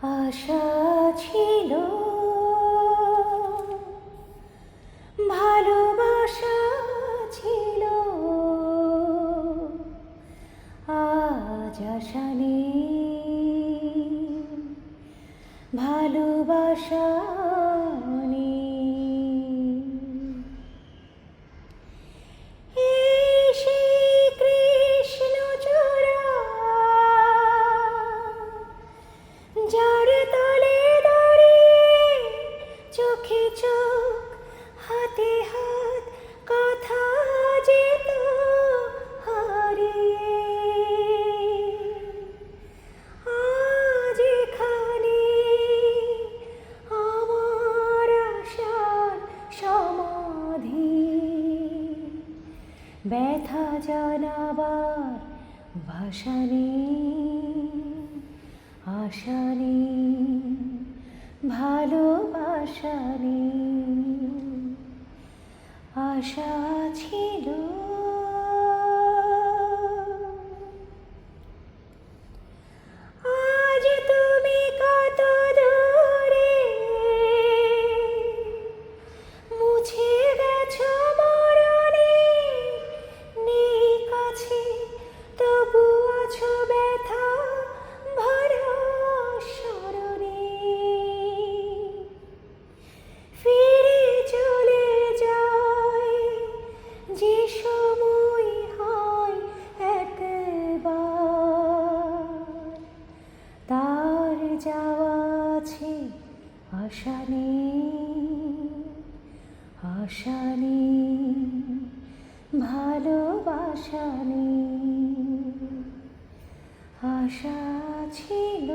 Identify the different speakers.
Speaker 1: আশা ছিল, ভালোবাসা ছিল, আজ আশা নেই, ভালোবাসা নেই। এই সেই কৃষ্ণচূড়া, যার তলে দাঁড়িয়ে চোখে চোখ, হাতে হাত, কথা যেত হারিয়ে। আজ এখানে আমার আশার সমাধি, ব্যথা জানাবার ভাষা নেই, আশা নেই, ভালোবাসা নেই। আশা ছিল, আজ তুমি কত দূরে, মুছে গেছো মরণে, নেই কাছে তবু আছো ব্যথা ভরা স্মরণে। ফিরে চলে যায় যে সময় হয় একবার, তার যাওয়া আছে, আশা নেই, আশা নেই, ভালোবাসা নেই। আশা ছিল।